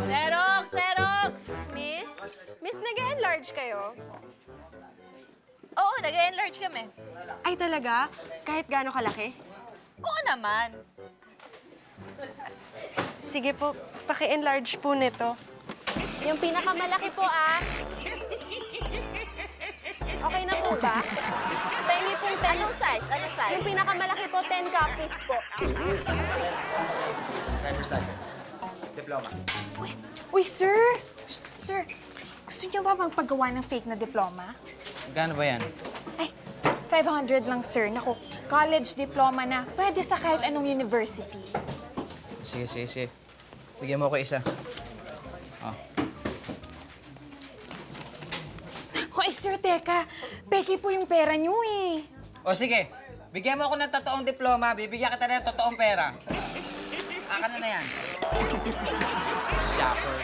Xerox! Xerox! Miss? Miss, nag-enlarge kayo? Oo, nag-enlarge kami. Ay, talaga? Kahit gaano kalaki? Oo naman. Sige po, paki-enlarge po nito. Yung pinakamalaki po, ah. Okay na po ba? Pengi po 10. Anong size? Anong size? Yung pinakamalaki po, 10 copies po. Driver's license. Diploma. Uy, sir! Sir, gusto niyo ba magpagawa ng fake na diploma? Magkano ba yan? Ay, 500 lang, sir. Naku, college diploma na. Pwede sa kahit anong university. Sige, sige, sige. Bigyan mo ako isa. Oh. Hoy, sir, teka. Peki po yung pera niyo eh. O sige, bigyan mo ako ng totoong diploma, bibigyan kita ng totoong pera. Akin na yan. Shopper.